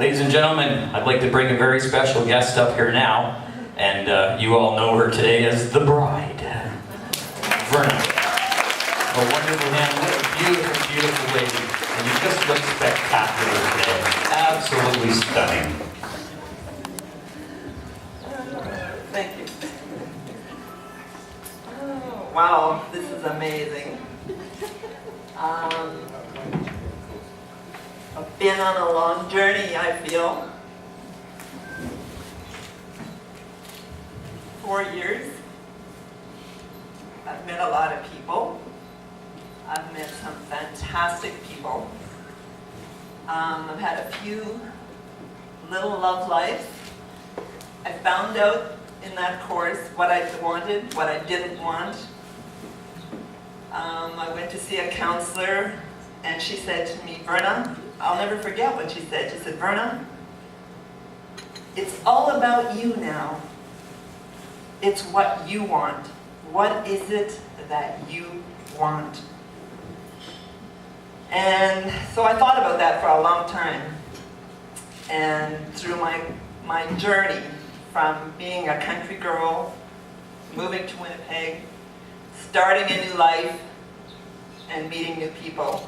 Ladies and gentlemen, I'd like to bring a very special guest up here now, and you all know her today as the bride, Verna. A wonderful man, what a beautiful, beautiful lady, and you just look spectacular today. Absolutely stunning. Thank you. Oh, wow, this is amazing. I've been on a long journey, I feel. 4 years. I've met a lot of people. I've met some fantastic people. I've had a few little love lives. I found out in that course what I wanted, what I didn't want. I went to see a counselor, and she said to me, Verna, I'll never forget what she said. She said, Verna, it's all about you now. It's what you want. What is it that you want? And so I thought about that for a long time. And through my journey from being a country girl, moving to Winnipeg, starting a new life, and meeting new people.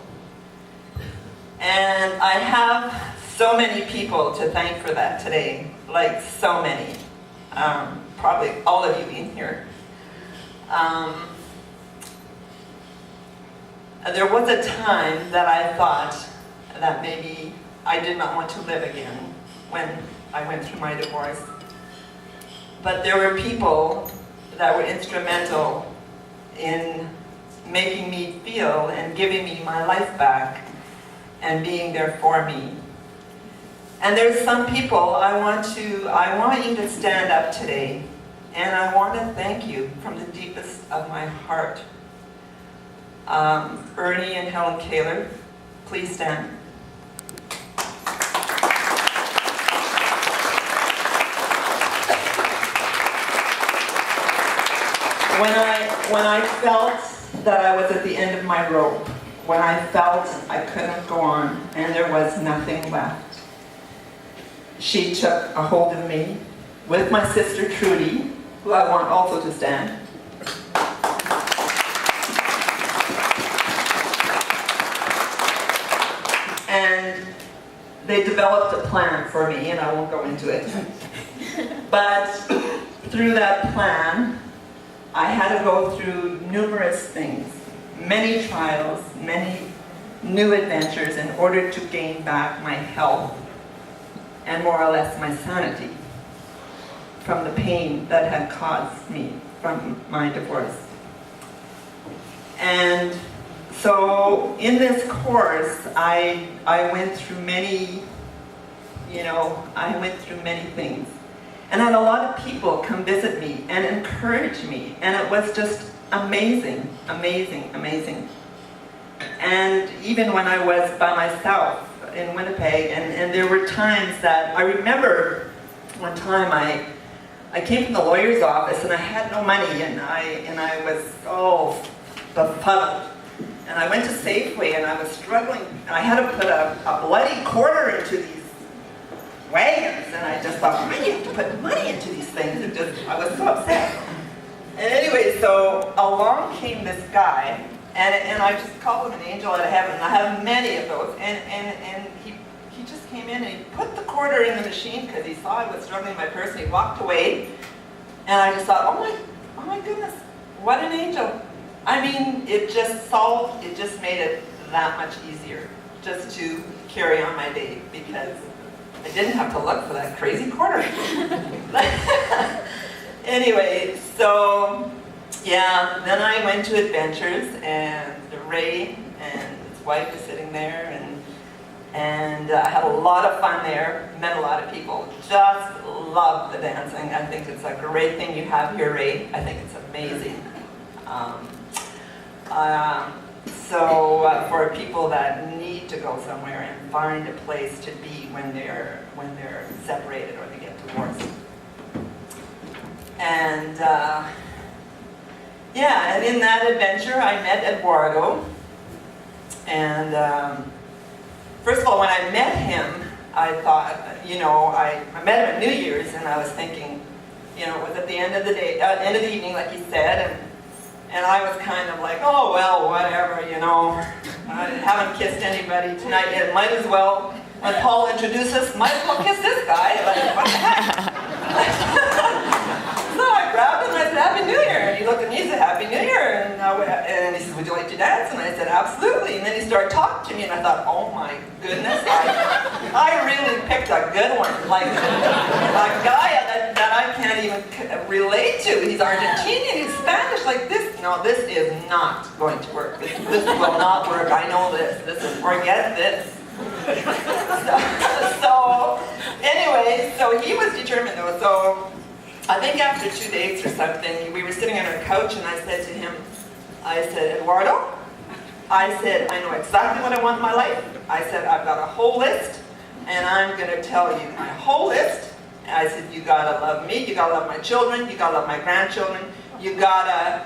And I have so many people to thank for that today, like so many. Probably all of you in here. There was a time that I thought that maybe I did not want to live again when I went through my divorce. But there were people that were instrumental in making me feel and giving me my life back and being there for me. And there's some people I want you to stand up today, and I want to thank you from the deepest of my heart. Ernie and Helen Kaler, please stand. When I felt that I was at the end of my rope, when I felt I couldn't go on and there was nothing left, she took a hold of me with my sister Trudy, who I want also to stand. And they developed a plan for me, and I won't go into it. But through that plan, I had to go through numerous things, many trials, many new adventures in order to gain back my health and more or less my sanity from the pain that had caused me from my divorce. And so in this course, I went through many, I went through many things. And I had a lot of people come visit me and encourage me, and it was just amazing, amazing, amazing. And even when I was by myself in Winnipeg, and there were times that, I remember one time I came from the lawyer's office and I had no money, and I was so befuddled. And I went to Safeway and I was struggling, and I had to put a bloody quarter into these wagons, and I just thought, why do you have to put money into these things? I was so upset. And anyway, so along came this guy, and I just called him an angel out of heaven, and I have many of those, and he just came in and he put the quarter in the machine because he saw I was struggling in my purse, and he walked away, and I just thought, oh my goodness, what an angel. I mean, it just made it that much easier just to carry on my day, because I didn't have to look for that crazy quarter. Anyway, so yeah, then I went to adventures, and Ray and his wife was sitting there, and I had a lot of fun there, met a lot of people, just loved the dancing. I think it's a great thing you have here, Ray. I think it's amazing. So for people that need to go somewhere and find a place to be when they're separated or they get divorced. And yeah, and in that adventure I met Eduardo. And first of all, when I met him, I thought, you know, I met him at New Year's, and I was thinking, you know, it was at the end of the day, end of the evening, like he said, and I was kind of like, oh, well, whatever, you know. I haven't kissed anybody tonight yet. Might as well, when Paul introduced us, might as well kiss this guy. Like, what the heck? So I grabbed him and I said, Happy New Year. And he looked at me and said, Happy New Year. And he said, would you like to dance? And I said, absolutely. And then he started talking to me and I thought, oh my goodness, I really picked a good one. Like a guy that I can't even relate to. He's Argentinian, he's Spanish, like this. No, this is not going to work. This will not work. I know this. Forget this. So anyway, so he was determined though. So I think after 2 dates or something, we were sitting on our couch and I said to him, I said, Eduardo, I said, I know exactly what I want in my life. I said, I've got a whole list and I'm going to tell you my whole list. And I said, you gotta love me, you gotta love my children, you gotta love my grandchildren, you gotta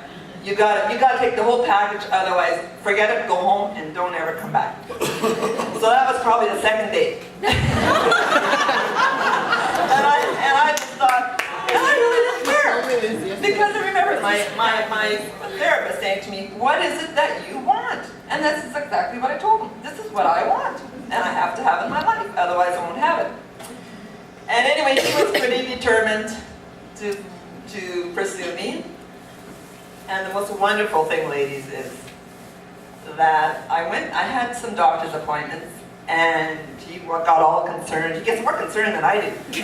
take the whole package, otherwise forget it, go home and don't ever come back. So that was probably the second date. and I just thought, and I really didn't care. Because I remember my therapist saying to me, what is it that you want? And this is exactly what I told him. This is what I want. And I have to have it in my life, otherwise I won't have it. And anyway, he was pretty determined to pursue me. And the most wonderful thing, ladies, is that I had some doctor's appointments, and he got all concerned. He gets more concerned than I do.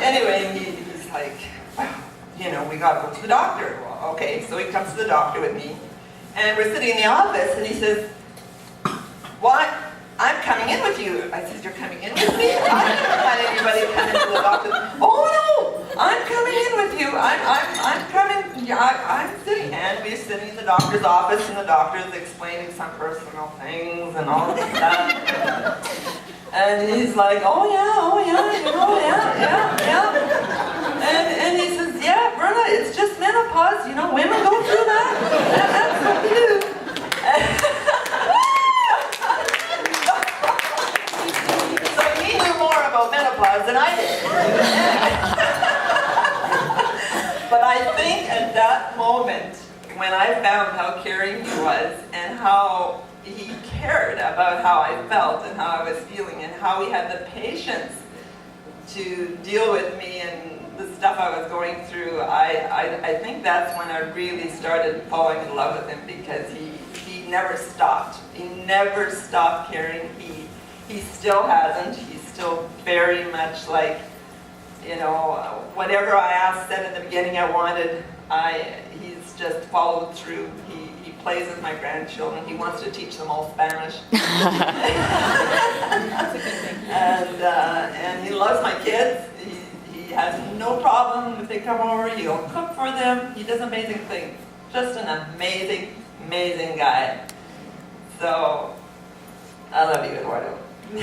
Anyway, he's like, wow, you know, we got to go to the doctor. Well, okay, so he comes to the doctor with me, and we're sitting in the office, and he says, what? I'm coming in with you. I said, you're coming in with me? I never had anybody come into the doctor. Oh no, I'm coming in with you. I'm coming. Yeah, I'm sitting, and we're sitting in the doctor's office, and the doctor's explaining some personal things and all this stuff. And he's like, oh yeah, you know, yeah. And he says, yeah, Verna, it's just menopause. You know, women go through that. That's what we do. About menopause than I did. But I think at that moment, when I found how caring he was and how he cared about how I felt and how I was feeling and how he had the patience to deal with me and the stuff I was going through, I think that's when I really started falling in love with him, because he never stopped. He never stopped caring. He still hasn't. He's still very much like, you know, whatever I said in the beginning I wanted, he's just followed through. He plays with my grandchildren. He wants to teach them all Spanish. And he loves my kids. He has no problem if they come over. He'll cook for them. He does amazing things. Just an amazing, amazing guy. So, I love you, Eduardo. And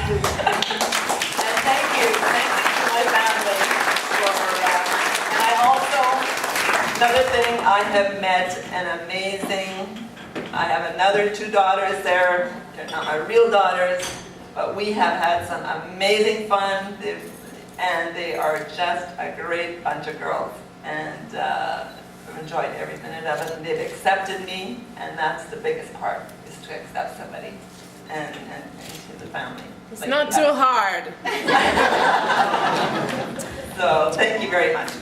thank you to my family and I also, another thing, I have met an amazing, I have another 2 daughters there. They're not my real daughters, but we have had some amazing fun, and they are just a great bunch of girls, and I've enjoyed every minute of it, and they've accepted me, and that's the biggest part, is to accept somebody and into the family. It's like not too hard. So, thank you very much.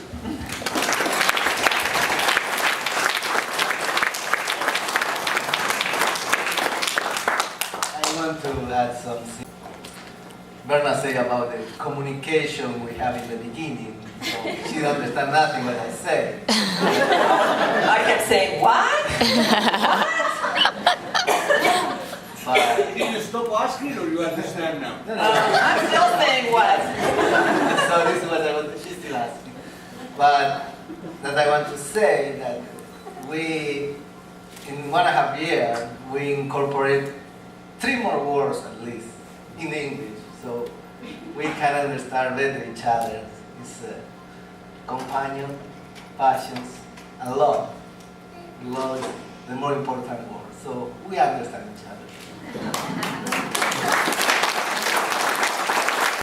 I want to add something. Verna said about the communication we have in the beginning. So she didn't understand nothing what I say. I kept saying, what? Did you stop asking or you understand now? No. I'm still saying what? So this is what I want. She's still asking. But that I want to say that we, in 1.5 years, we incorporate 3 more words at least in English, so we can understand better each other. It's companion, passions, and love. Love is the more important word. So we understand each other.